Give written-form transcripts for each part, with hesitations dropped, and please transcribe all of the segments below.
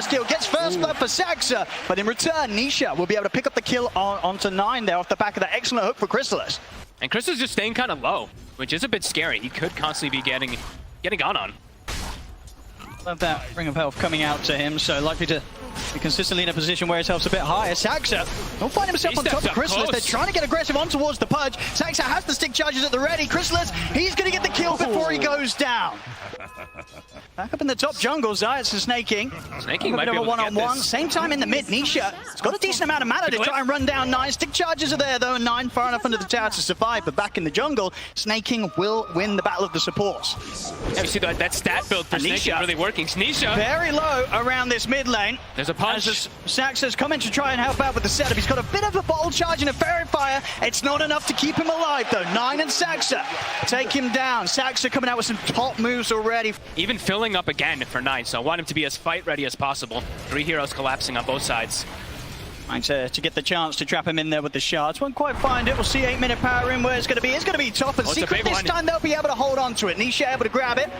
steal, gets first blood for Saxa, but in return, Nisha will be able to pick up the kill onto 9 there off the back of that excellent hook for Chrysalis. And Chris is just staying kind of low, which is a bit scary. He could constantly be getting gone on. Love that ring of health coming out to him, so likely to be consistently in a position where his health's a bit higher. Saxa will find himself on top of Chrysalis. They're trying to get aggressive on towards the Pudge. Saxa has the stick charges at the ready. Chrysalis, he's going to get the kill before he goes down. Back up in the top jungle, Zayats is snaking. Snaking might be able to get this. Same time in the mid, Nisha. It's got a decent amount of mana to try and run down 9. Stick charges are there though, and 9 far enough under the tower to survive. But back in the jungle, snaking will win the battle of the supports. Yeah, you see that stat build for snaking really working. Nisha very low around this mid lane. There's a punch. Saxa's coming to try and help out with the setup. He's got a bit of a bottle charge and a fairy fire. It's not enough to keep him alive though. 9 and Saxa take him down. Saxa coming out with some top moves already. Even filling up again for 9, so I want him to be as fight ready as possible. 3 heroes collapsing on both sides. Trying to get the chance to trap him in there with the shards. Won't quite find it. We'll see 8-minute power in where it's going to be. It's going to be tough. And Secret this time they'll be able to hold on to it. Nisha able to grab it.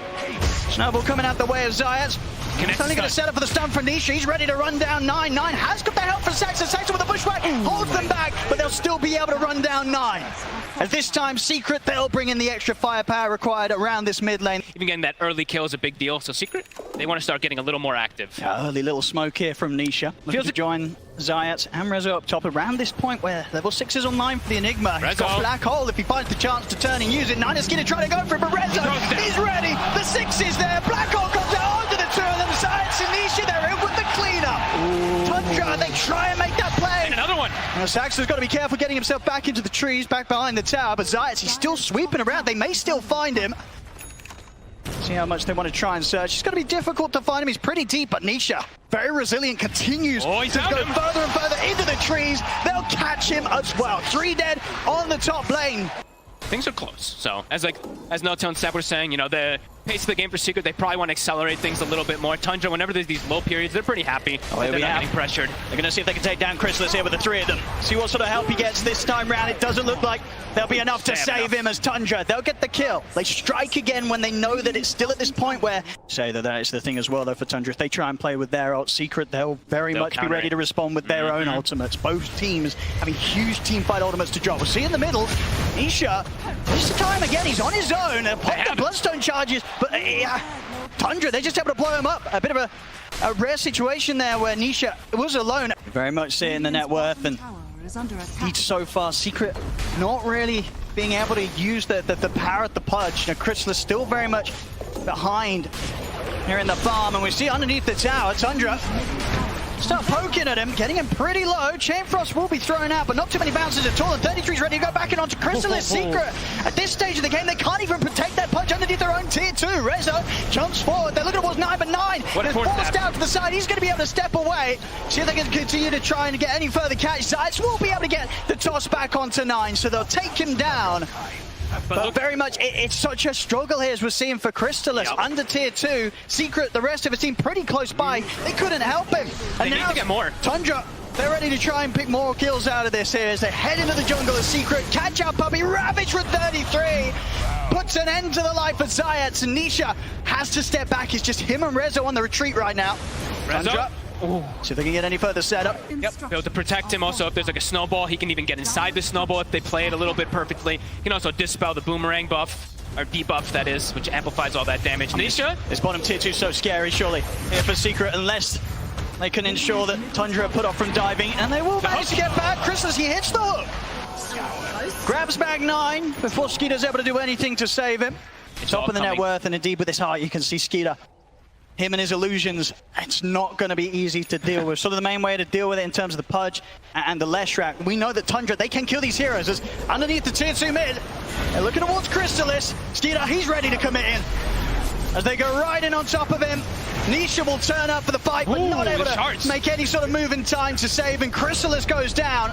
Snowball coming out the way of Zayats. He's only going to set up for the stun from Nisha. He's ready to run down 9. 9 has got the help from Saxa. Saxa with a bushwhack holds them back, but they'll still be able to run down 9. As this time, Secret, they'll bring in the extra firepower required around this mid lane. Even getting that early kill is a big deal, so Secret, they want to start getting a little more active. Early little smoke here from Nisha. Looking to join Zayats and Rezo up top around this point where level 6 is online for the Enigma. He's got Black Hole if he finds the chance to turn and use it. 9 is going to try to go for it, but Rezo, he's ready. The 6 is there. Black Hole comes out onto the 2 of them. Zayats and Nisha, they're in with the cleanup. Tundra, they try and make that play. And another one. Saxa's got to be careful getting himself back into the trees, back behind the tower, but Zayats, he's still sweeping around. They may still find him. See how much they want to try and search. It's going to be difficult to find him. He's pretty deep, but Nisha, very resilient, continues to go further and further into the trees. They'll catch him as well. 3 dead on the top lane. Things are close. So, as No-Tone Seb was saying, you know, the pace of the game for Secret, they probably want to accelerate things a little bit more. Tundra, whenever there's these low periods, they're pretty happy. They're not getting pressured. They're going to see if they can take down Chrysalis here with the 3 of them. See what sort of help he gets this time round. It doesn't look like there'll be enough to save him as Tundra. They'll get the kill. They strike again when they know that it's still at this point where... Say that is the thing as well, though, for Tundra. If they try and play with their ult Secret, they'll very much be ready to respond with their own ultimates. Both teams having huge teamfight ultimates to drop. We'll see in the middle, Nisha, this time again, he's on his own. Pop the Bloodstone charges, but Tundra, they're just able to blow him up. A bit of a rare situation there where Nisha was alone. Very much seeing the net worth and each so far. Secret not really being able to use the power at the Pudge. You know, Chrysalis still very much behind here in the farm, and we see underneath the tower, Tundra start poking at him, getting him pretty low. Chain Frost will be thrown out, but not too many bounces at all. And 33's ready to go back in onto Chrysalis. Secret, at this stage of the game, they can't even protect that punch underneath their own tier 2. Rezo jumps forward. They're looking towards 9, but 9 is forced out to the side. He's going to be able to step away. See if they can continue to try and get any further catch. Zayats will be able to get the toss back onto 9, so they'll take him down. But very much, it's such a struggle here as we're seeing for Chrysalis. Under tier 2, Secret, the rest of it seemed pretty close by. They couldn't help him. And they need to get more. Tundra, they're ready to try and pick more kills out of this here as they head into the jungle as Secret. Catch out puppy, Ravage with 33. Puts an end to the life of Zayats, and Nisha has to step back. It's just him and Rezo on the retreat right now. Tundra. See if they can get any further setup. Be able to protect him also if there's like a snowball. He can even get inside the snowball if they play it a little bit perfectly. He can also dispel the boomerang buff, or debuff that is, which amplifies all that damage. Nisha? This bottom tier 2 is so scary, surely. Here for Secret, unless they can ensure that Tundra put off from diving, and they will manage to get back. Chrysalis, he hits the hook. Grabs back 9 before Skeeter's able to do anything to save him. Top of the net worth, and indeed with his heart, you can see Skeeter. Him and his illusions, it's not going to be easy to deal with. Sort of the main way to deal with it in terms of the Pudge and the Leshrac. We know that Tundra, they can kill these heroes as underneath the tier 2 mid. They're looking towards Chrysalis. Skeeter, he's ready to commit in. As they go right in on top of him. Nisha will turn up for the fight, but not able to make any sort of move in time to save, and Chrysalis goes down.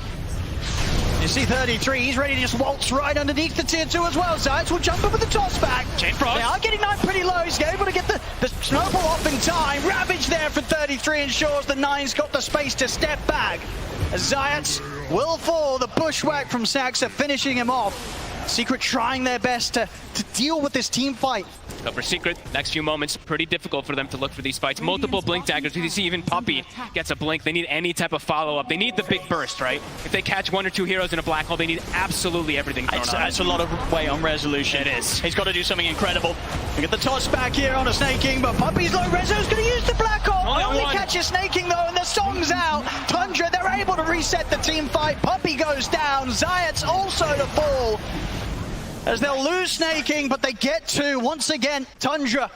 You see 33, he's ready to just waltz right underneath the tier 2 as well. Zayats will jump up with the toss back. Chain Frost. They are getting 9 pretty low. He's able to get the snowball off in time. Ravage there for 33 ensures the 9's got the space to step back. As Zayats will fall. The bushwhack from Saxa finishing him off. Secret trying their best to deal with this team fight. But for Secret, next few moments, pretty difficult for them to look for these fights. Multiple blink daggers. You see even Puppey gets a blink. They need any type of follow-up. They need the big burst, right? If they catch 1 or 2 heroes in a black hole, they need absolutely everything thrown on. That's a lot of weight on resolution. It is. He's got to do something incredible. We get the toss back here on a Snake King, but Puppey's low Rezo's going to use the black hole. Only catches Snake King though, and the song's out. Tundra, they're able to reset the team fight. Puppey goes down. Zayat's also to fall, as they'll lose Snake King, but they get 2. Once again, Tundra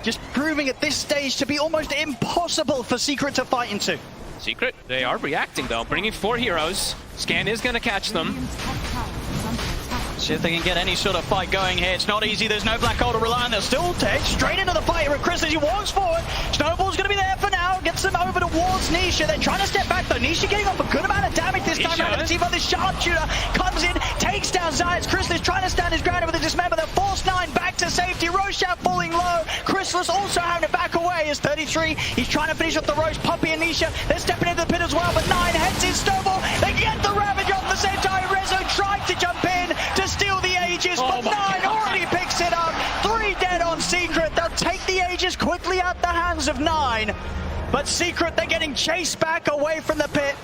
just proving at this stage to be almost impossible for Secret to fight into. Secret, they are reacting though, bringing 4 heroes. Scan is going to catch them. See if they can get any sort of fight going here. It's not easy. There's no black hole to rely on. They'll still take straight into the fight here with Chris as he walks forward. Snowball's going to be there for now. Gets them over towards Nisha. They're trying to step back though. Nisha getting off a good amount of damage this time around. See but the sharpshooter comes in, takes down Zayat. Chrysalis trying to stand his ground with the dismember. They'll force 9 back to safety. Roshan falling low. Chrysalis also having to back away as 33. He's trying to finish off the Roche. Puppey and Nisha, they're stepping into the pit as well, but 9 heads in Snowball. They get the Ravage off the same time. Rezo tried to jump in to steal the Aegis, but 9 already picks it up. 3 dead on Secret. They'll take the Aegis quickly out the hands of 9. But Secret, they're getting chased back away from the pit.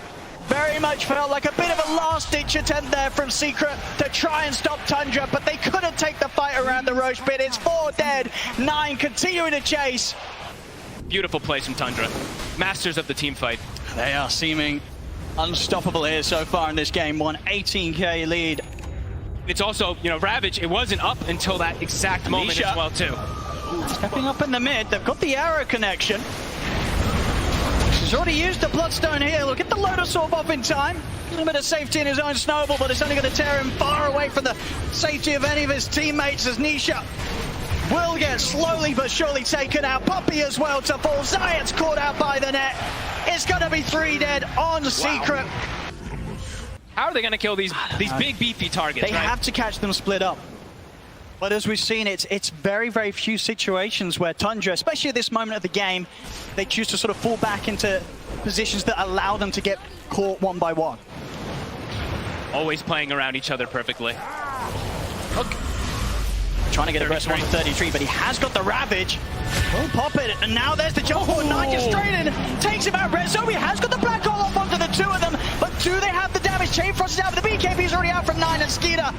Very much felt like a bit of a last-ditch attempt there from Secret to try and stop Tundra, but they couldn't take the fight around the Roche pit. It's 4 dead, 9 continuing to chase. Beautiful plays from Tundra. Masters of the team fight. They are seeming unstoppable here so far in this game. 18k lead. It's also, you know, Ravage, it wasn't up until that exact moment as well, too. Stepping up in the mid, they've got the arrow connection. He's already used the Bloodstone here. Look at the Lotus Orb off in time. A little bit of safety in his own Snowball, but it's only going to tear him far away from the safety of any of his teammates as Nisha will get slowly but surely taken out. Puppey as well to fall. Zayat's caught out by the net. It's going to be 3 dead on Secret. How are they going to kill these big beefy targets? They have to catch them split up. But as we've seen, it's very, very few situations where Tundra, especially at this moment of the game, they choose to sort of fall back into positions that allow them to get caught 1 by 1. Always playing around each other perfectly. Look. Trying to get a press 1 to 33, but he has got the Ravage. Will pop it, and now there's the jump forward. 9 just straight in, takes him out. Rezo, he has got the black hole off onto the 2 of them, but do they have the damage? Chain Frost is out, but the BKB's already out from 9 and Skeeter.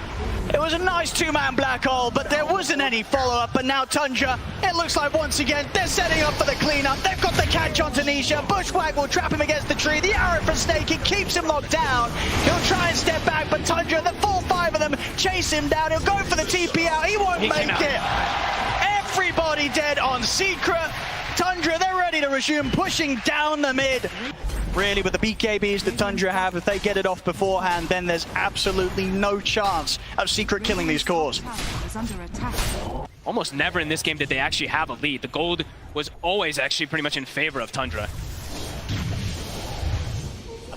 It was a nice 2-man black hole, but there wasn't any follow-up, but now Tundra, it looks like once again, they're setting up for the cleanup. They've got the catch on Tanisha. Bushwhack will trap him against the tree. The arrow from Snake, it keeps him locked down. He'll try and step back, but Tundra, the full 5 of them, chase him down. He'll go for the TP out. He won't make it. Everybody dead on Secret. Tundra, they're ready to resume pushing down the mid. Really, with the BKBs that Tundra have, if they get it off beforehand, then there's absolutely no chance of Secret killing these cores. Almost never in this game did they actually have a lead. The gold was always actually pretty much in favor of Tundra.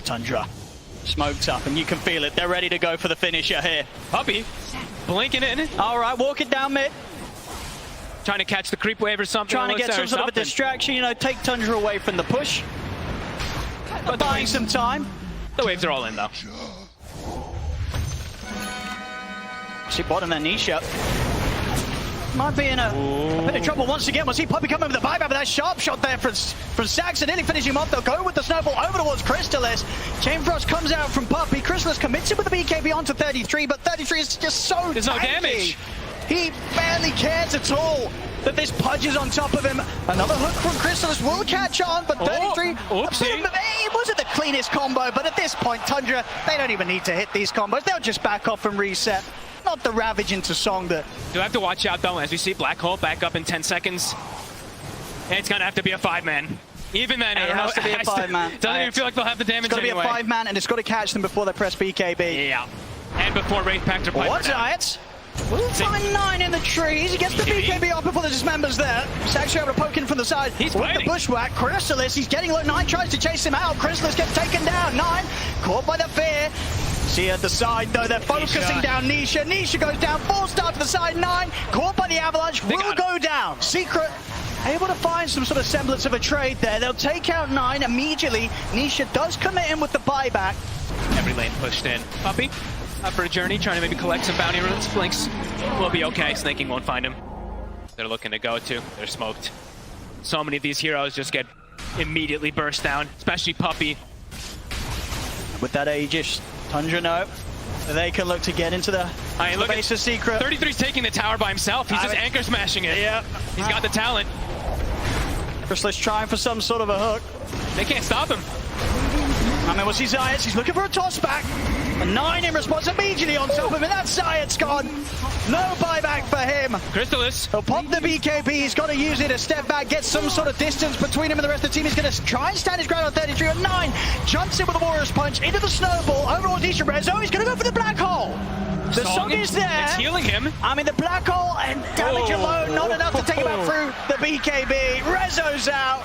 Tundra smoked up, and you can feel it. They're ready to go for the finisher here. Puppey blinking in. All right, walk it down mid. Trying to catch the creep wave or something. Trying to get some sort of a distraction, you know, take Tundra away from the push. But buying some time. The waves are all in, though. See bottom there, Nisha. Might be in a bit of trouble once again. We'll see Puppey come over the buyback, but that sharp shot there from Saxon, nearly finishing him off. They'll go with the Snowball over towards Chrysalis. Chain Frost comes out from Puppey. Chrysalis commits him with the BKB onto 33, but 33 is just so There's no damage. He barely cares at all that this Pudge is on top of him. Another hook from Chrysalis will catch on, but 33... It wasn't the cleanest combo, but at this point, Tundra, they don't even need to hit these combos. They'll just back off and reset. Not the Ravage into Song that... Do have to watch out, though, as we see Black Hole back up in 10 seconds. It's going to have to be a 5-man. Even then, it has to be a 5-man. Doesn't even feel like they'll have the damage anyway. It's got to be a 5-man, and it's got to catch them before they press BKB. Yeah. And before Wraith Pact or Piper. What's Zayat? We'll find 9 in the trees. He gets the BKB off before the dismember's there. He's actually able to poke in from the side. He's with the bushwhack. Chrysalis, he's getting low. 9 tries to chase him out. Chrysalis gets taken down. 9 caught by the fear. See at the side though, they're focusing down Nisha. Nisha goes down. 4 star to the side. 9 caught by the avalanche. Will go down. Secret able to find some sort of semblance of a trade there. They'll take out 9 immediately. Nisha does commit in with the buyback. Every lane pushed in. Puppey Out for a journey, trying to maybe collect some bounty runes. Blinks will be okay. Snaking won't find him. They're looking to go to. They're smoked. So many of these heroes just get immediately burst down, especially Puppey. With that Aegis, Tundra no. They can look to get into the base of Secret. 33's taking the tower by himself. He's just anchor smashing it. Yeah. He's got the talent. Chrysalis trying for some sort of a hook. They can't stop him. I mean, we'll see Zayats. He's looking for a toss back. A 9 in response immediately on top of him. And that's Zayats gone. No buyback for him. Chrysalis. He'll pop the BKB. He's got to use it to step back, get some sort of distance between him and the rest of the team. He's going to try and stand his ground on 33 on 9. Jumps in with a Warrior's Punch into the snowball. Overall, Nisha Rezo. He's going to go for the black hole. The song is there. It's healing him. I mean, the black hole and damage alone, not enough to take him out through the BKB. Rezo's out.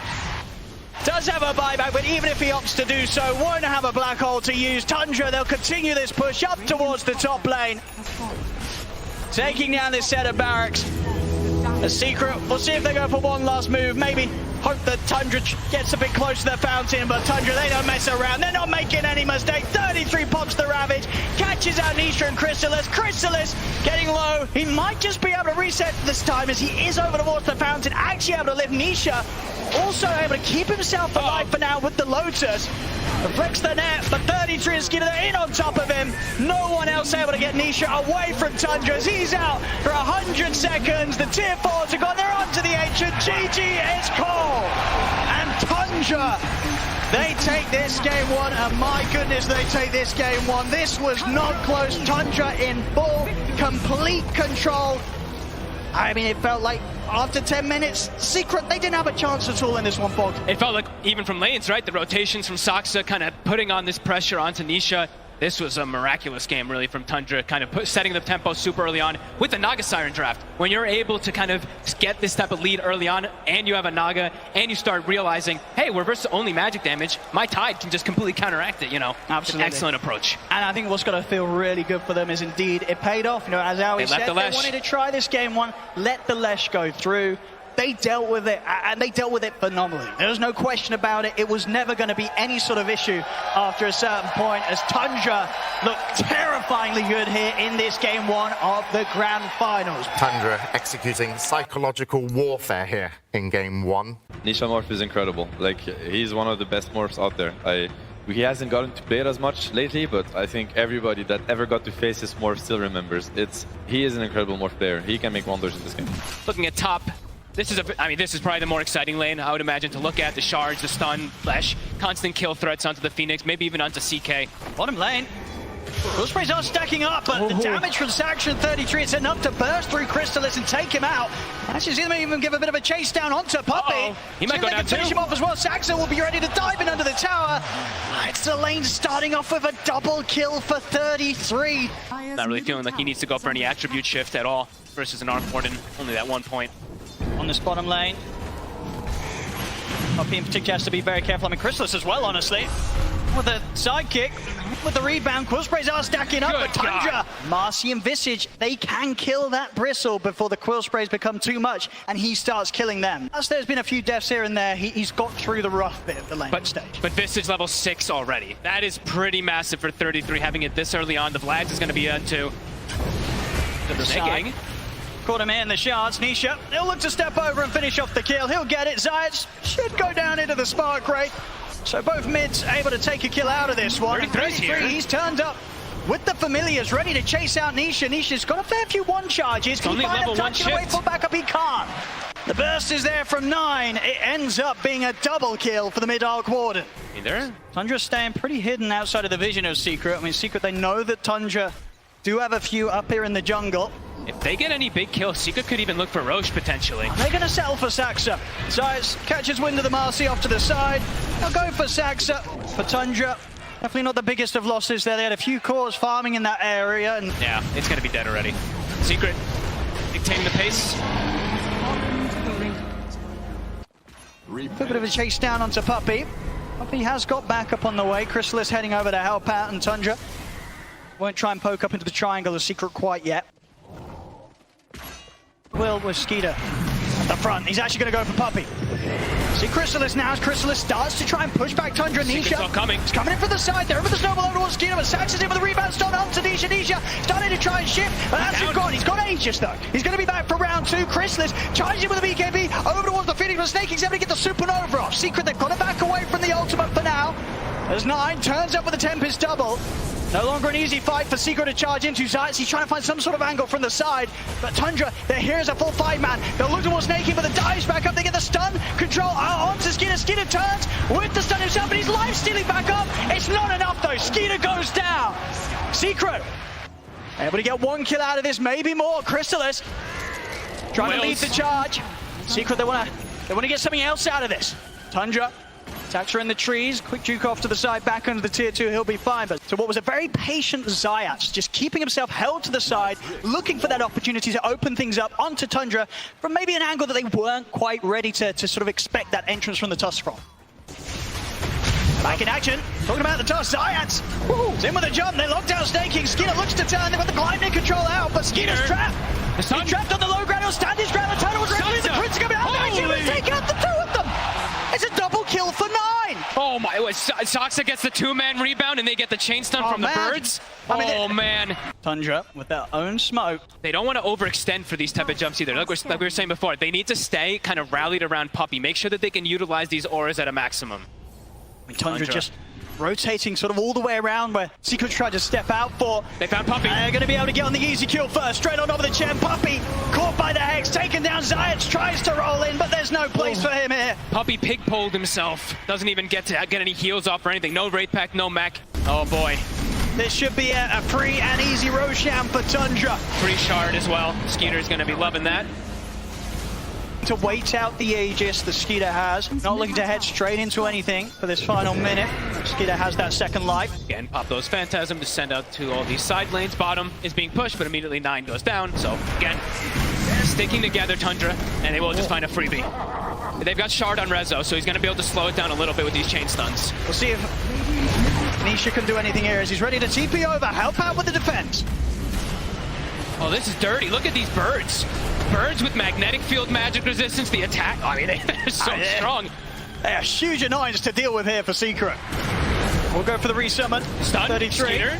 Does have a buyback, but even if he opts to do so, won't have a black hole to use. Tundra, they'll continue this push up towards the top lane. Taking down this set of barracks. A Secret, we'll see if they go for one last move. Maybe hope that Tundra gets a bit close to the fountain, but Tundra, they don't mess around. They're not making any mistake. 33 pops the Ravage, catches out Nisha and Chrysalis. Chrysalis getting low. He might just be able to reset this time as he is over towards the fountain, actually able to lift Nisha. Also able to keep himself alive for now with the Lotus. Flicks the net, but 33 is getting in on top of him. No one else able to get Nisha away from Tundra as he's out for 100 seconds. The tier 4s are gone, they're onto the ancient. GG is called. And Tundra, they take this game 1, and my goodness, they take this game 1. This was not close. Tundra in full, complete control. I mean, it felt like after 10 minutes, Secret, they didn't have a chance at all in this one, Bog. It felt like, even from lanes, right? The rotations from Saksa kind of putting on this pressure onto Nisha. This was a miraculous game, really, from Tundra, kind of setting the tempo super early on with the Naga Siren draft. When you're able to kind of get this type of lead early on, and you have a Naga, and you start realizing, hey, we're versus only magic damage, my Tide can just completely counteract it, you know? Absolutely. It's an excellent approach. And I think what's going to feel really good for them is indeed it paid off. You know, as Aoi said, they wanted to try this game 1, let the Lesh go through. They dealt with it, and they dealt with it phenomenally. There was no question about it. It was never going to be any sort of issue after a certain point, as Tundra looked terrifyingly good here in this game 1 of the Grand Finals. Tundra executing psychological warfare here in game 1. Nisha morph is incredible. Like, he's one of the best morphs out there. He hasn't gotten to play it as much lately, but I think everybody that ever got to face his morph still remembers. He is an incredible morph player. He can make wonders in this game. Looking at top, this is probably the more exciting lane, I would imagine, to look at. The shards, the stun, Flash, constant kill threats onto the Phoenix, maybe even onto CK. Bottom lane. Will sprays are stacking up, but the damage from Saxon 33, it's enough to burst through Chrysalis and take him out. Actually, he's going to even give a bit of a chase down onto Puppey. He might go down too. Finish him off as well. Saxon will be ready to dive in under the tower. It's the lane starting off with a double kill for 33. Not really feeling like he needs to go for any attribute shift at all versus an Arc Warden, only that 1 point. On this bottom lane. Puppey in particular has to be very careful. I mean, Chrysalis as well, honestly. With a sidekick, with the rebound, Quill Sprays are stacking up, but Tundra, Marcy and Visage, they can kill that Bristle before the Quill Sprays become too much, and he starts killing them. As there's been a few deaths here and there, he's got through the rough bit of the lane stage. But Visage level 6 already. That is pretty massive for 33, having it this early on. The Vlads is going to be on too. Caught him in the shards. Nisha, he'll look to step over and finish off the kill. He'll get it. Zayats should go down into the spark rate. So both mids able to take a kill out of this one. 33, he's turned up with the Familiars, ready to chase out Nisha. Nisha's got a fair few 1 charges. Can he find him touching away for backup? He can't. The burst is there from 9. It ends up being a double kill for the mid-arc Warden. Tundra's staying pretty hidden outside of the vision of Secret. I mean, Secret, they know that Tundra do have a few up here in the jungle. If they get any big kills, Secret could even look for Roche potentially. They're going to settle for Saxa. Zayas catches wind of the Marcy off to the side. They'll go for Saxa. For Tundra, definitely not the biggest of losses there. They had a few cores farming in that area. And yeah, it's going to be dead already. Secret dictating the pace. A bit of a chase down onto Puppey. Puppey has got backup on the way. Chrysalis heading over to help out, and Tundra won't try and poke up into the triangle of Secret quite yet. Will with Skeeter at the front. He's actually going to go for Puppey. See Chrysalis now as Chrysalis starts to try and push back Tundra. Secret's all Nisha coming. is coming in from the side. They're over the snowball over towards Skeeter, but Sax is in with the rebound. Stone onto Nisha. Nisha starting to try and shift, but that's him gone. He's got Aegis though. He's going to be back for round 2. Chrysalis charges in with the BKB over towards the Phoenix, but Snaking's able to get the Supernova off. Secret, they've got to back away from the ultimate for now. As 9 turns up with the Tempest double. No longer an easy fight for Secret to charge into. Zayats, he's trying to find some sort of angle from the side. But Tundra, they're here as a full 5-man. They'll look towards Snaking, but the dives back up. They get the stun control onto Skeeter. Skeeter turns with the stun himself, but he's life stealing back up. It's not enough though. Skeeter goes down. Secret able to get 1 kill out of this, maybe more. Chrysalis trying to lead the charge. Secret, they want to get something else out of this. Tundra. Attacks are in the trees, quick juke off to the side, back under the tier 2, he'll be fine. But so what was a very patient Zayats, just keeping himself held to the side, looking for that opportunity to open things up onto Tundra from maybe an angle that they weren't quite ready to sort of expect that entrance from the Tusk from. Back in action, talking about the Tusk, Zayats is in with a jump, they lock down Snaking, Skeeter looks to turn, they've got the blinding control out, but Skeeter's trapped. He's trapped on the low ground, he'll stand his ground, the tunnel was ready, the crits are coming out, he's taking out the 2 of them! It's a double kill for 9! Oh my, Soxa gets the 2-man rebound and they get the chain stun from the birds. Man. Tundra with their own smoke. They don't want to overextend for these type of jumps either. Like we were saying before, they need to stay kind of rallied around Puppey. Make sure that they can utilize these auras at a maximum. I mean, Tundra just rotating sort of all the way around where Secret tried to step out for. They found Puppey. They're going to be able to get on the easy kill first. Straight on over the chair. Puppey caught by the Hex, taken down. Zayats tries to roll in, but there's no place for him here. Puppey pig-poled himself. Doesn't even get any heals off or anything. No Wraith Pack, no mech. Oh boy. This should be a free and easy Roshan for Tundra. Free shard as well. Skeeter's going to be loving that. To wait out the Aegis the Skeeter has. Not looking to head straight into anything for this final minute. Skeeter has that second life. Again, pop those Phantasm to send out to all these side lanes. Bottom is being pushed, but immediately 9 goes down. So again, sticking together Tundra, and they will just find a freebie. They've got shard on Rezo, so he's going to be able to slow it down a little bit with these chain stuns. We'll see if Nisha can do anything here as he's ready to TP over, help out with the defense. Oh, this is dirty. Look at these birds. Birds with magnetic field magic resistance. The attack, I mean, they're so strong. They are huge annoyance to deal with here for Secret. We'll go for the resummon. Stun, 33. Skeeter.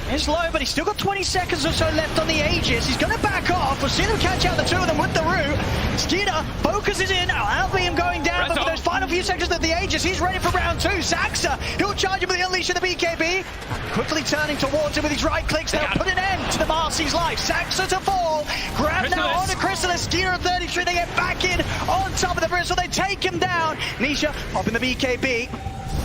It's low, but he's still got 20 seconds or so left on the Aegis. He's going to back off. We'll see them catch out the 2 of them with the root. Skeeter focuses in. I'll be him going down, but for those final few seconds of the Aegis, he's ready for round 2. Saxa, he'll charge him with the unleash of the BKB. Quickly turning towards him with his right clicks. They'll put an end to the Marcy's life. Saxa to fall. Grab now on the Chrysalis. Skeeter at 33. They get back in on top of the bristle. They take him down. Nisha popping the BKB.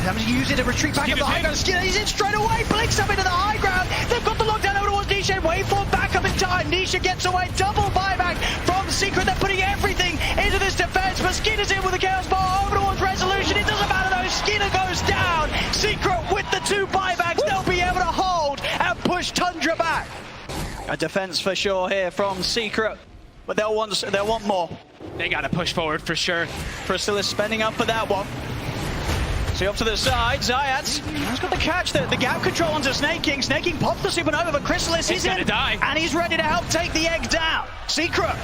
Having to use it to retreat back up the high ground. Skeeter, he's in straight away, blinks up into the high ground. They've got the lockdown over towards Nisha. Waveform back up in time. Nisha gets away, double buyback from Secret. They're putting everything into this defense, but Skeeter's in with the Chaos Ball over towards Resolution. It doesn't matter though, Skeeter goes down. Secret with the 2 buybacks, they'll be able to hold and push Tundra back. A defense for sure here from Secret, but they'll want more. They got to push forward for sure. Chrysalis spending up for that one. See up to the side, Zayats has got the catch, the gap control onto Snaking. Snaking pops the Supernova, but Chrysalis is in, and he's ready to help take the egg down. Secret,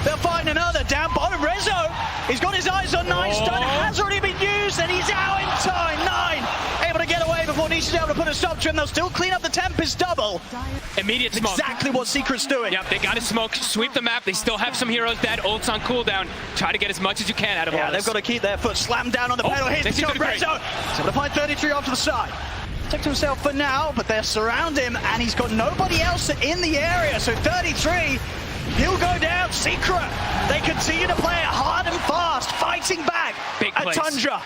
they'll find another down bottom. Rezo, he's got his eyes on 9, stun has already been used, and he's out in time. 9 able to get away before Nisha's able to put a stop to him. They'll still clean up the Tempest double. Immediate smoke. Exactly what Secret's doing. Yep, they got to smoke, sweep the map. They still have some heroes dead. Ult's on cooldown. Try to get as much as you can out of all this. They've got to keep their foot slammed down on the pedal. Here's the shot, Rezo. He's able to find 33 off to the side. Protect himself for now, but they're surround him, and he's got nobody else in the area. So 33, he'll go down. Secret, they continue to play it hard and fast, fighting back at Tundra.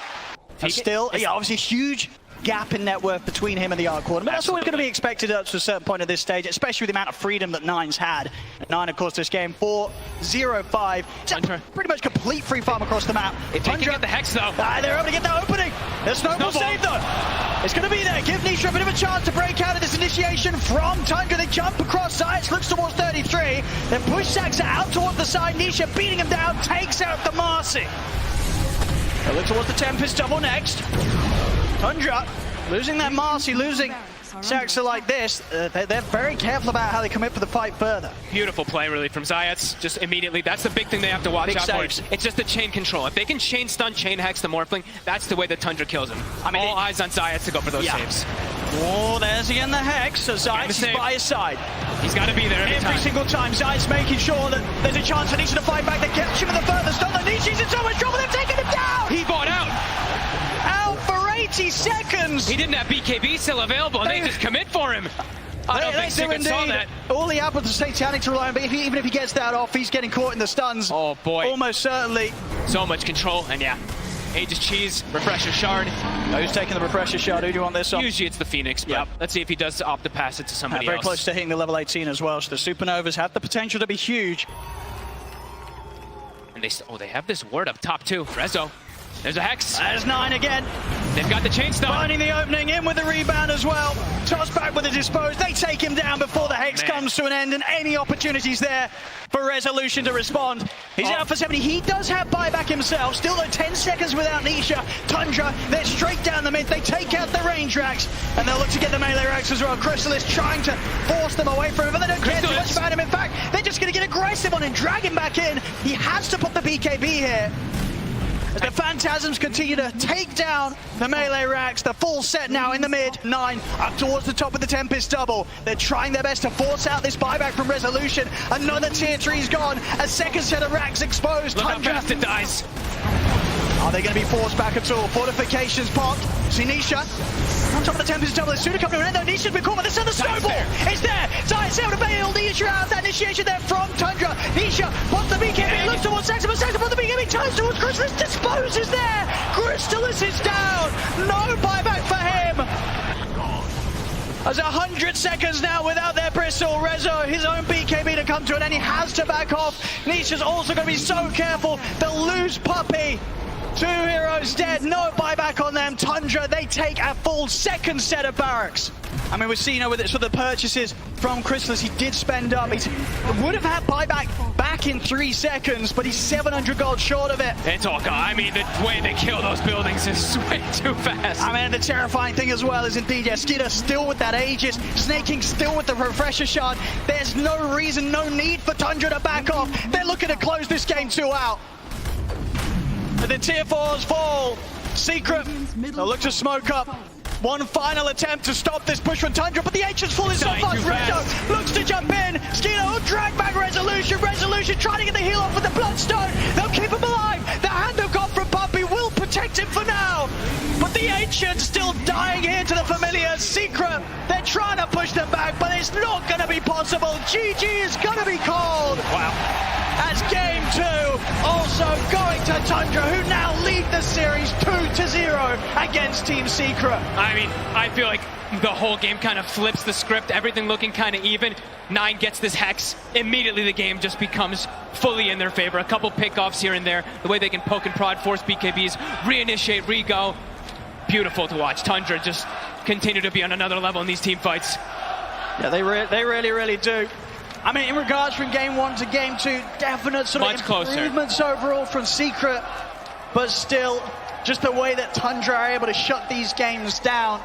And still, obviously huge gap in net worth between him and the Arc Quarter. But that's always going to be expected up to a certain point at this stage, especially with the amount of freedom that Nine's had. 9, of course, this game, 4-0-5. Pretty much complete free farm across the map. If Tundra get the Hex, though. They're able to get that opening. There's Snowball save, though. It's going to be there. Give Nisha a bit of a chance to break out of this initiation from Tundra. They jump across sides, looks towards 33. Then push Saxa out towards the side. Nisha beating him down, takes out the Marcy. They look towards the Tempest double next. Tundra losing that Marcy, losing Sax are like this, they're very careful about how they commit for the fight further. Beautiful play really from Zayats, just immediately. That's the big thing they have to watch Big out saves. for. It's just the chain control. If they can chain stun, chain hex the Morphling, that's the way that Tundra kills him. I mean, all eyes on Zayats to go for those saves. Oh, there's again the hex, so Zayats is by his side. He's got to be there every single time. Zayats making sure that there's a chance for Nisha to fight back. They catch him in the furthest. Don't let Nisha's in so much trouble, they've taken him down! He bought out! Out for 80 seconds! He didn't have BKB still available, and they just commit for him. I don't think Secret saw that. All he had was the Satanic to rely on, but even if he gets that off, he's getting caught in the stuns. Oh boy. Almost certainly. So much control, and yeah. Aegis Cheese, Refresher Shard. Oh, who's taking the Refresher Shard? Who do you want this on? Usually it's the Phoenix, but let's see if he does opt to pass it to somebody very else. Close to hitting the level 18 as well, so the Supernovas have the potential to be huge. And they have this ward up top too. Rezo. There's a Hex. There's 9 again. They've got the chain stun. Finding the opening, in with the rebound as well. Toss back with the dispose. They take him down before the Hex comes to an end, and any opportunities there for Resolution to respond. He's out for 70. He does have buyback himself. Still though 10 seconds without Nisha. Tundra, they're straight down the mid. They take out the range racks, and they'll look to get the melee racks as well. Chrysalis trying to force them away from him, but they don't care too much about him. In fact, they're just going to get aggressive on him, drag him back in. He has to put the BKB here. As the Phantasms continue to take down the melee racks, the full set now in the mid. 9 up towards the top with the Tempest double. They're trying their best to force out this buyback from Resolution. Another tier 3's gone. A second set of racks exposed. Look how fast it dies. Are they going to be forced back at all? Fortifications popped. See Nisha on top of the Tempest double. It's soon to come to an end though. Nisha's been caught, but there's another snowball. It's there. Zayat's able to bail Nisha out. That initiation there from Tundra. Nisha pops the BKB, looks towards Saxon, but Saxon pops the BKB, turns towards Chrysalis, disposes there. Chrysalis is down. No buyback for him. There's 100 seconds now without their Bristle. Rezo, his own BKB to come to an end. He has to back off. Nisha's also going to be so careful. They'll lose Puppey. 2 heroes dead, no buyback on them. Tundra, they take a full second set of barracks. I mean, we've seen with the purchases from Chrysalis, he did spend up. He would have had buyback back in 3 seconds, but he's 700 gold short of it. It's all gone. I mean, the way they kill those buildings is way too fast. I mean, the terrifying thing as well is indeed, yeah, Skidder still with that Aegis, Snaking still with the Refresher Shard. There's no reason, no need for Tundra to back off. They're looking to close this game 2 out. The tier 4s fall. Secret, they'll look to smoke up. One final attempt to stop this push from Tundra, but the Ancient's falling so fast. Rezo looks to jump in. Skino will drag back Resolution. Resolution trying to get the heal off with the Bloodstone. They'll keep him alive. The handoff from Puppey will protect him for now. But the Ancient's still dying here to the familiar. Secret, they're trying to push them back, but it's not going to be possible. GG is going to be called. Wow. As game 2 also going to Tundra, who now lead the series 2-0 against Team Secret. I mean, I feel like the whole game kind of flips the script, everything looking kind of even. 9 gets this Hex, immediately the game just becomes fully in their favor. A couple pickoffs here and there, the way they can poke and prod, force BKBs, reinitiate, re-go. Beautiful to watch. Tundra just continue to be on another level in these team fights. Yeah, they really do. I mean, in regards from game 1 to game 2, definite sort of improvements overall from Secret, but still, just the way that Tundra are able to shut these games down,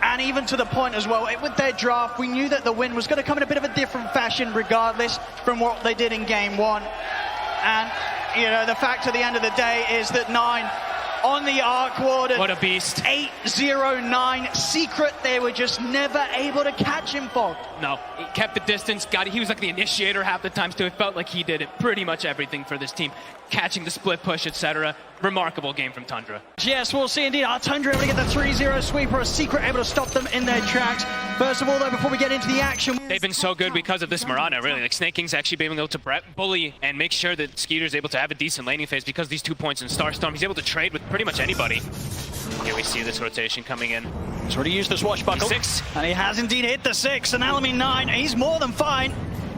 and even to the point as well, with their draft, we knew that the win was going to come in a bit of a different fashion regardless from what they did in game 1. And, you know, the fact at the end of the day is that 9 on the Arc Warden. What a beast. 8-0-9. Secret, they were just never able to catch him, Fog. No, he kept the distance, he was like the initiator half the times too. It felt like he did pretty much everything for this team. Catching the split push, etc. Remarkable game from Tundra. Yes, we'll see indeed. Are Tundra able to get the 3-0 sweep, or is Secret able to stop them in their tracks? First of all, though, before we get into the action, they've been so good because of this Mirana, really. Like, Snaking's actually been able to bully and make sure that Skeeter's able to have a decent laning phase because these 2 points in Starstorm. He's able to trade with pretty much anybody. Here we see this rotation coming in. He's already used the swashbuckle. 6. And he has indeed hit the 6. And Alamine 9, he's more than fine.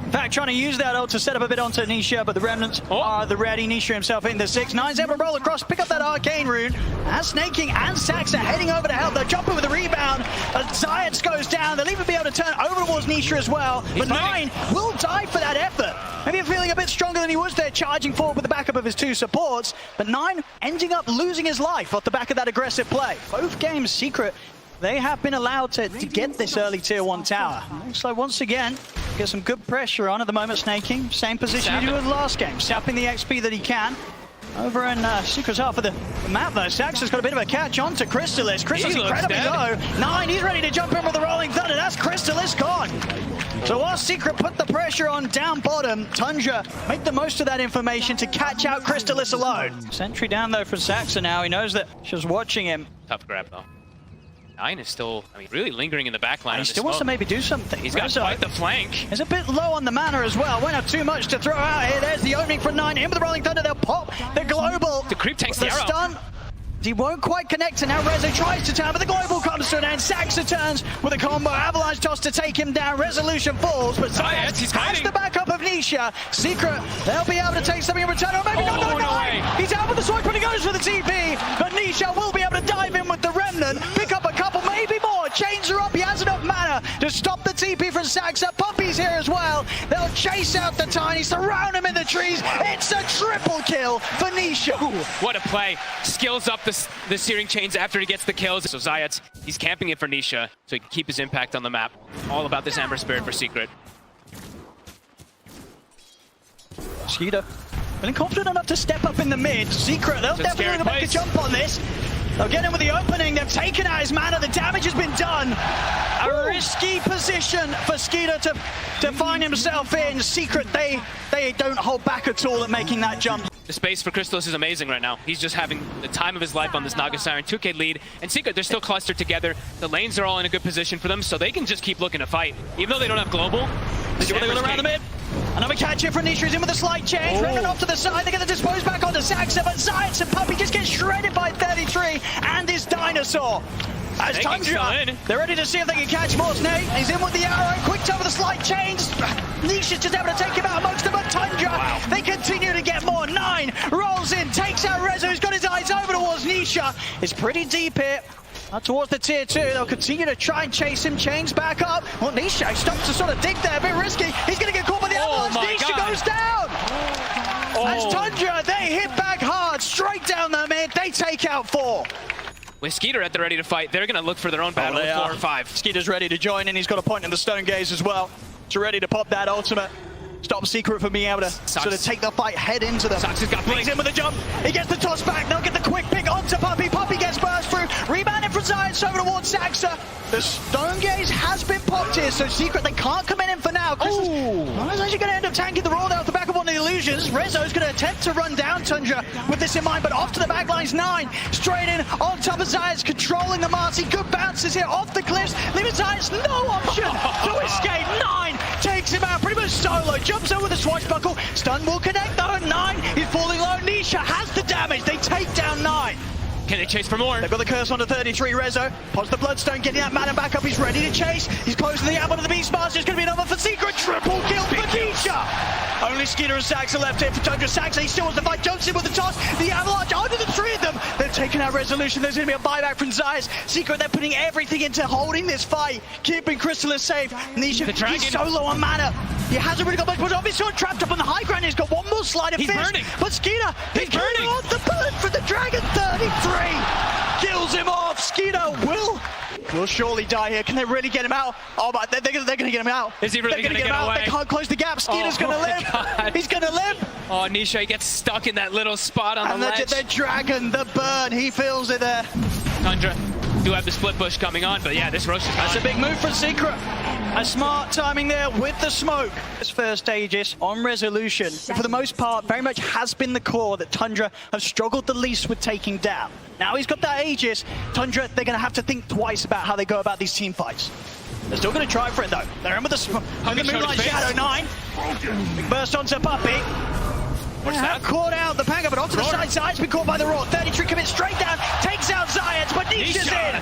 In fact, trying to use that ult to set up a bit onto Nisha, but the Remnants are the ready. Nisha himself in the 6. 9's able to roll across, pick up that Arcane Rune. As Snaking and Sax are heading over to help. They're jumping with a rebound. Zayats goes down. They'll even be able to turn over towards Nisha as well. But 9 will die for that effort. Maybe feeling a bit stronger than he was there, charging forward with the backup of his 2 supports. But 9 ending up losing his life off the back of that aggressive play. Both games, Secret, they have been allowed to get this early tier 1 tower. Looks like once again, get some good pressure on at the moment, Snaking. Same position he did with last game, sapping the XP that he can. Over in Secret's half of the map though, Saxon's got a bit of a catch on to Crystalis. Crystalis incredibly low. 9, he's ready to jump in with the Rolling Thunder. That's Crystalis gone. So while Secret put the pressure on down bottom, Tundra make the most of that information to catch out Crystalis alone. Sentry down though for Saxon now. He knows that she's watching him. Tough grab though. 9 is still, really lingering in the back line. He still wants to maybe do something. He's got quite the flank. He's a bit low on the mana as well. Won't have too much to throw out here. There's the opening for 9. In with the Rolling Thunder, they'll pop the global. The creep takes the arrow. Stun. He won't quite connect, and now Rezo tries to turn, but the global comes to an end. Saxa turns with a combo. Avalanche toss to take him down. Resolution falls, but Zayat has the backup of Nisha. Secret, they'll be able to take something in return. Or maybe not. He's out with the sword, but he goes for the TP. But Nisha will be able to dive in with the Remnant, pick up a couple, maybe more. Chains her up. He has enough mana to stop the TP from Saxa. Puppy's here as well. They'll chase out the Tiny, surround him in the trees. It's a triple kill for Nisha. Ooh, what a play. Skills up the searing chains after he gets the kills. So Zayat, he's camping it for Nisha so he can keep his impact on the map. All about this Amber Spirit for Secret. Skeeter feeling confident enough to step up in the mid. Secret, they'll definitely make a jump on this. They'll get him with the opening. They've taken out his mana. The damage has been done. A risky position for Skeeter to find himself in. Secret, they don't hold back at all at making that jump. The space for Crystalis is amazing right now. He's just having the time of his life on this Naga Siren. 2K lead, and Secret, they're still clustered together. The lanes are all in a good position for them, so they can just keep looking to fight. Even though they don't have global. They go around the mid. Another catch here for Nisha. He's in with a slight change. Remnant off to the side. They're going to dispose back onto Saxa, but Zayat and Puppy just get shredded by 33 and his dinosaur. As Tundra, they're ready to see if they can catch more Snake. He's in with the arrow. Quick time with a slight change. Nisha's just able to take him out amongst them, but Tundra, they continue to get more. 9 rolls in, takes out Rezo, who's got his eyes over towards Nisha. It's pretty deep here. Towards the tier 2, they'll continue to try and chase him. Chains back up. Well, Nisha stops to sort of dig there, a bit risky. He's going to get caught by the avalanche. Nisha goes down. As Tundra, they hit back hard, straight down the mid. They take out 4. With Skeeter at the ready to fight, they're going to look for their own battle with 4 or 5. Skeeter's ready to join, and he's got a point in the Stone Gaze as well. So ready to pop that ultimate. Stop Secret from being able to sort of take the fight head into them. Sax has got Brings in with a jump. He gets the toss back. They'll get the quick pick onto Puppy. Puppy gets burst through. Rebounded from Zayat over towards Saxa. The Stone Gaze has been popped here, so Secret, they can't come in for now. Is actually going to end up tanking the roll out the back of one of the illusions. Rezo's going to attempt to run down Tundra with this in mind, but off to the back lines. 9 straight in on top of Zayat, controlling the Marcy. Good bounces here off the cliffs, leaving Zayat no option to escape. 9 takes him out pretty much solo, jumps over the swashbuckle. Stun will connect though. 9 he's falling low. Nisha has the damage. They take down 9. Can they chase for more? They've got the curse onto 33. Rezo pops the Bloodstone, getting that mana back up. He's ready to chase. He's closing the ammo to the Beastmaster. It's going to be another for Secret. Triple kill for Nisha. Only Skeeter and Saxa left here for Tundra. Saxa, he still wants to fight. Jumps in with the toss. The Avalanche onto the 3 of them. They've taken out Resolution. There's going to be a buyback from Zayas. Secret, they're putting everything into holding this fight, keeping Crystalis safe. Nisha, he's so low on mana. He hasn't really got much, but obviously trapped up on the high ground. He's got one more slide of fist. Burning. But Skeeter, he's burning off the burn for the Dragon. 33 kills him off. Skeeter will surely die here. Can they really get him out? Oh my, they're going to get him out. Is he really going to get away? They can't close the gap. Skeeter's going to live. God. He's going to live. Oh, Nisha, he gets stuck in that little spot on the ledge. The Dragon, the burn, he feels it there. Tundra do have the split push coming on, but yeah, this Rosh is gone. That's a big move for Secret. A smart timing there with the smoke. This first Aegis on Resolution, for the most part, very much has been the core that Tundra have struggled the least with taking down. Now he's got that Aegis. Tundra, they're going to have to think twice about how they go about these team fights. They're still going to try for it, though. They're in with the smoke. Moonlight Shadow 9. Big burst onto Puppy. Caught out the Panga, but onto the side. Zayat's been caught by the Roar. 33 commits straight down, takes out Zayat, but Nisha's in.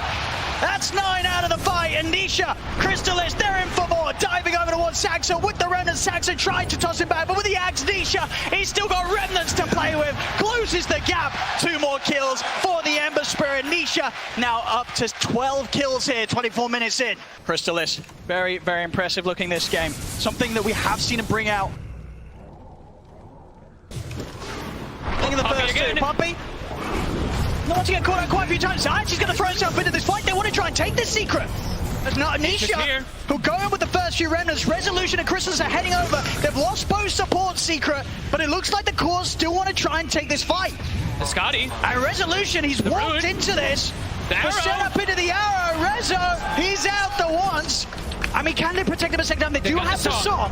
That's 9 out of the fight, and Nisha, Crystalis, they're in for more. Diving over towards Saxa with the Remnant. Saxa tried to toss him back, but with the axe, Nisha, he's still got Remnants to play with. Closes the gap. 2 more kills for the Ember Spirit. Nisha now up to 12 kills here, 24 minutes in. Crystalis, very, very impressive looking this game. Something that we have seen him bring out. Think of the first 2. Puppy. They want to get caught out quite a few times. Science is going to throw himself into this fight. They want to try and take this secret. There's not Anisha, who'll go in with the first few remnants. Resolution and Crystals are heading over. They've lost both support Secret, but it looks like the cores still want to try and take this fight. The Scotty. And Resolution, he's walked into this. The set up into the arrow. Rezo, he's out the once. I mean, can they protect him a second time? They do have the song.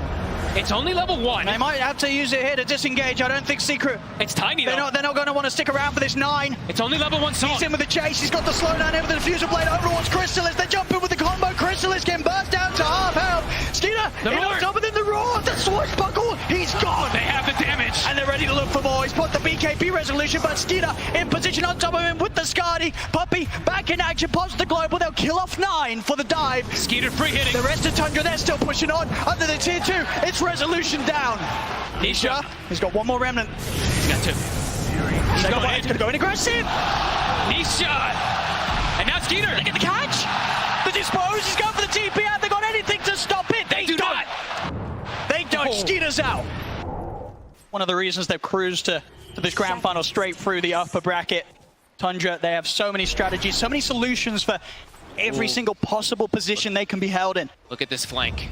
It's only level 1. They might have to use it here to disengage. I don't think Secret. It's tiny though. They're not going to want to stick around for this 9. It's only level 1 song. He's in with the chase. He's got the slowdown in with the diffuser blade over towards Crystallis. They jump in with the combo. Crystallis can burst down to half health. Skeeter, on top of them, the roar, the swashbuckle. He's gone. They have the damage. And they're ready to look for more. He's put the BKB resolution, but Skeeter in position on top of him with the Scotty. Puppy back in action. Pops the global. They'll kill off 9 for the dive. Skeeter free hitting. The rest of Tundra, they're still pushing on. Under the tier 2, it's resolution down. Nisha. He's got one more remnant. He's got 2. He's going to go in aggressive. Nisha. And now Skeeter. They get the catch. The dispose. He's going for the TP out. They got anything to stop it. They do not. They don't. Skeeter's out. One of the reasons they've cruised to this grand final straight through the upper bracket. Tundra, they have so many strategies, so many solutions for every single possible position they can be held in. Look at this flank.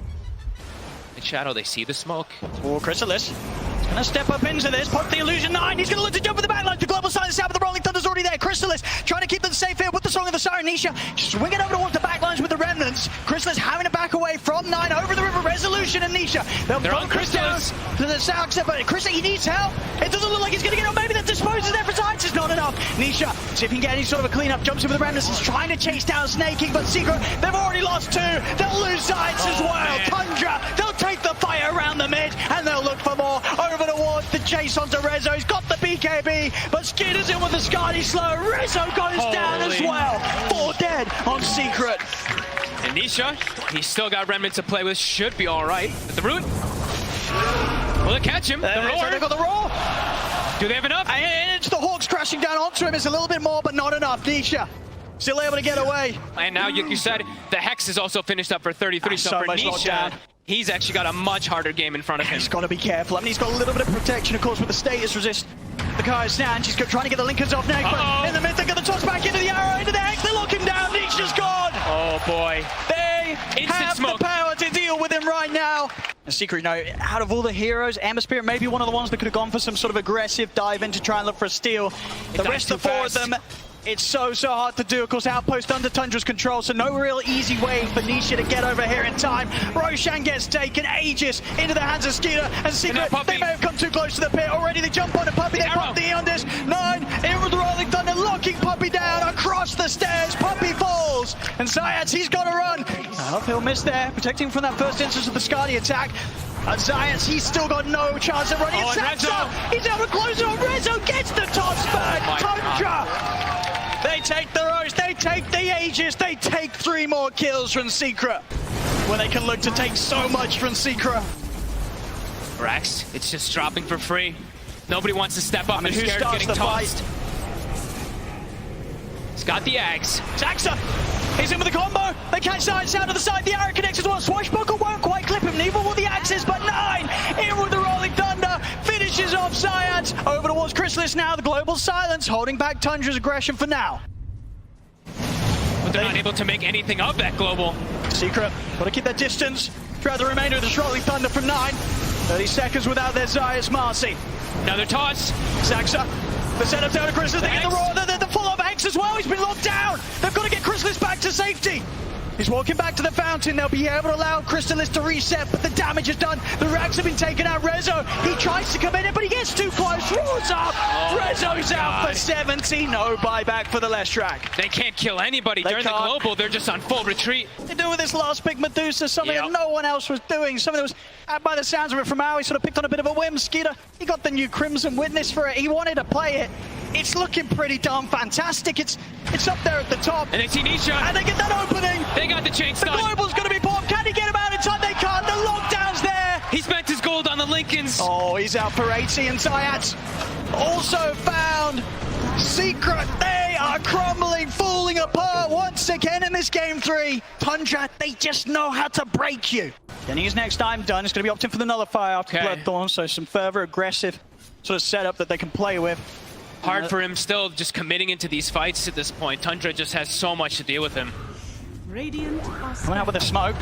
In shadow, they see the smoke. Oh, Crystallis. He's gonna step up into this, pop the illusion 9. He's gonna look to jump for the backline. The global silence out, but the rolling thunder's already there. Crystallis trying to keep them safe here with the song of the siren. Nisha swing it over towards the backlines with the remnants. Crystallis having to back away from 9 over the river. Resolution and Nisha. They're on Crystallis to the south, but Crystallis, he needs help. It doesn't look like he's gonna get out. Maybe that disposes there for science is not enough. Nisha, see if he can get any sort of a cleanup. Jumps in with the remnants. He's trying to chase down Snaking, but Secret, they've already lost 2. They'll lose science as well. Man. Tundra, they'll take the fight around the mid, and they'll look for more. Over towards the chase onto Rezo. He's got the BKB, but Skeeter's in with the Scotty slow. Rezo goes down as well. 4 dead on Secret. And Nisha, he's still got remnants to play with. Should be all right. At the root. Will it catch him? The roar. So they got the roar. Do they have enough? And it's the Hawks crashing down onto him. It's a little bit more, but not enough. Nisha still able to get away. And now you said the Hex is also finished up for 33. So for Nisha, he's actually got a much harder game in front of him. He's got to be careful. I mean, he's got a little bit of protection, of course, with the status resist. The Kai Snatch, he's trying to get the linkers off next, but in the mid, they got the toss back into the arrow, into the Hex. They lock him down. Nisha's gone. Oh, boy. They Instant have smoke. the power to deal with him right now. And Secret, out of all the heroes, Amber Spirit may be one of the ones that could have gone for some sort of aggressive dive in to try and look for a steal. The rest of the 4 of them, it's so hard to do. Of course, Outpost under Tundra's control, so no real easy way for Nisha to get over here in time. Roshan gets taken, Aegis into the hands of Skeeter, and Secret, they may have come too close to the pit already. They jump on the Puppy, they pop the Eondis. 9, in with the rolling thunder, locking Puppy down across the stairs. Puppy falls, and Zayats, he's got to run. Uphill miss there, protecting him from that first instance of the Scotty attack. Zayats, he's still got no chance of running. It's Rezo. He's able to close it on. Rezo gets the toss back. Tundra. They take the Rose, they take the Aegis, they take 3 more kills from Secret. When they can look to take so much from Secret. Rex, it's just dropping for free. Nobody wants to step up. I mean, They're who scared of starts getting the tossed. fight? He's got the Ags. Zaxa, he's in with the combo. They catch Science out to the side. The arrow connects as well. Swashbuckle won't quite clip him. Neither will the axes, but 9 in with the rolling thunder. Finishes off Science. Over towards Crystallis now. The global silence holding back Tundra's aggression for now. But they're not able to make anything of that global. Secret, got to keep that distance throughout the remainder of this rolling thunder from 9. 30 seconds without their Zayas Marcy. Another toss. Zaxa, the setup down to Crystallis. They get the roar. The follow-up Hex as well. He's been locked down. They've got to get Crystallis back to safety. He's walking back to the fountain. They'll be able to allow Crystallis to reset, but the damage is done. The racks have been taken out. Rezo, he tries to come in, but he gets too close. Roars up. Rezo's out for 70. No buyback for the Leshrac. They can't kill anybody during the global. They're just on full retreat. They do with this last pick Medusa, something that no one else was doing. Something that was, by the sounds of it from Maui, sort of picked on a bit of a whim. Skeeter, he got the new Crimson Witness for it. He wanted to play it. It's looking pretty darn fantastic. It's up there at the top. And they see Nisha. And they get that opening. They got the chain stun. The global's going to be popped. Can he get him out in time? They can't. The lockdown's there. He spent his gold on the Lincolns. Oh, he's out for 80. And Zayats also found Secret. They are crumbling, falling apart once again in this game 3. Tundra, they just know how to break you. Getting his next time done. It's going to be opting for the Nullifier after Bloodthorn, so some further aggressive sort of setup that they can play with. Hard for him still just committing into these fights at this point. Tundra just has so much to deal with him. Radiant are Coming out with a smoke.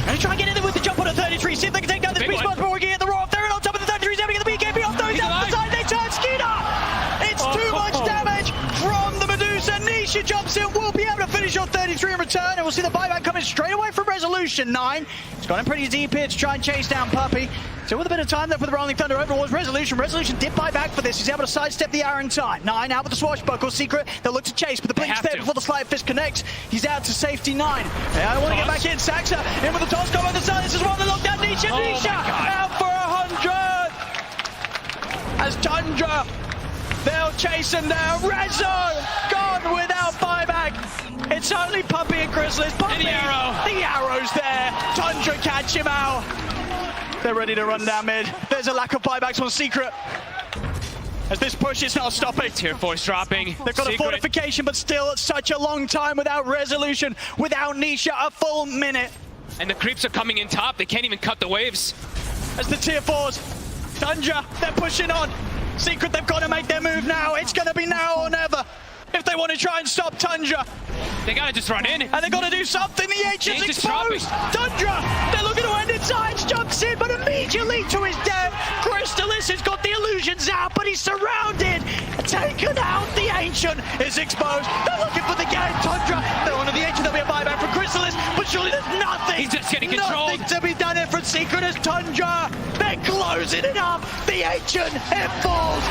Gonna try and get in there with the jump on a 33. See if they can take down this Big beast one. before we can get the roar. They're in on top of the 33. They're getting the BKB off. Throws He's down the alive. side. They turn Skeeter. It's too much damage from the Medusa. Nisha jumps in. Will be able to finish on 33 in return. And we'll see the buyback coming straight away from Resolution 9. It's got him pretty deep here to try and chase down Puppey. So with a bit of time there for the Rolling Thunder overlords, Resolution did buy back for this. He's able to sidestep the arrow in time. 9 out with the swashbuckle. Secret, they'll look to chase, but the blink's have there to. before the Sleight of Fist connects. He's out to safety 9. I don't want to get back in. Saxa in with the toss combo on the side. This is one of the lockdown. Nisha, Oh Nisha my God. out for 100. As Tundra, they'll chase him down. Rezo gone without buyback. It's only Puppey and Chrysalis. Puppey, the arrow. The arrow's there. Tundra catch him out. They're ready to run down mid. There's a lack of buybacks on Secret. As this push is not stopping. Tier 4's dropping. They've got a Secret. fortification, but still such a long time without Resolution, without Nisha, a full minute. And the creeps are coming in top. They can't even cut the waves. As the tier 4s, Tundra, they're pushing on. Secret, they've got to make their move now. It's going to be now or never if they want to try and stop Tundra. They gotta just run in. And they've got to do something. The Ancient's Ancient's exposed. Tundra, they're looking to end it. Science jumps in, but immediately to his death. Chrysalis has got the illusions out, but he's surrounded. Taken out. The Ancient is exposed. They're looking for the game. Tundra, they're on to the Ancient. There'll be a buyback from Chrysalis, but surely there's nothing. He's just getting controlled. Nothing to be done here from Secret as Tundra. They're closing it up. The Ancient, it falls.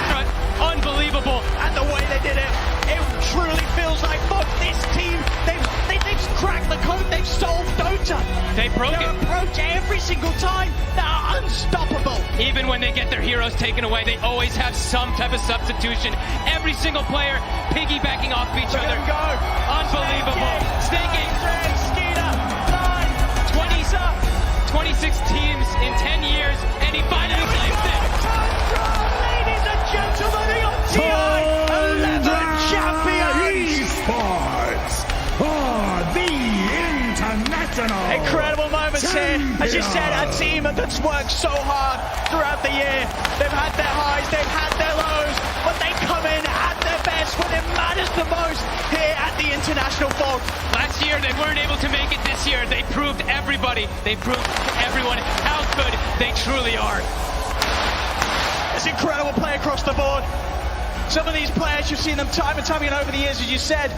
Unbelievable. And the way they did it, it truly feels like both this team, they've cracked the code, they've solved Dota. They broke Their it. approach every single time, they're unstoppable. Even when they get their heroes taken away, they always have some type of substitution. Every single player piggybacking off each Look at other. them go. Unbelievable. Snaking. Skeeter, 26 teams in 10 years, and he finally claims it. Tundra, ladies and gentlemen, they got TI11 champions. Esports for the international. Incredible moments here. As you said, a team that's worked so hard throughout the year. They've had their highs, they've had their lows, but they come in at their best when it matters the most here at the International Vault. Last year, they weren't able to make it this year. They proved everybody, they proved to everyone how good they truly are. It's incredible play across the board. Some of these players, you've seen them time and time again over the years, as you said,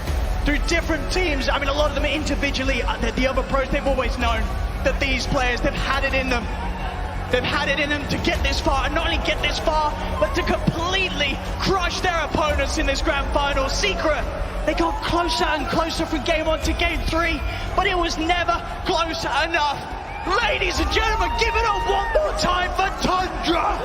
through different teams. I mean, a lot of them individually, the other pros, they've always known that these players, they've had it in them. They've had it in them to get this far, and not only get this far, but to completely crush their opponents in this grand final. Secret, they got closer and closer from game 1 to game 3, but it was never close enough. Ladies and gentlemen, give it up one more time for Tundra.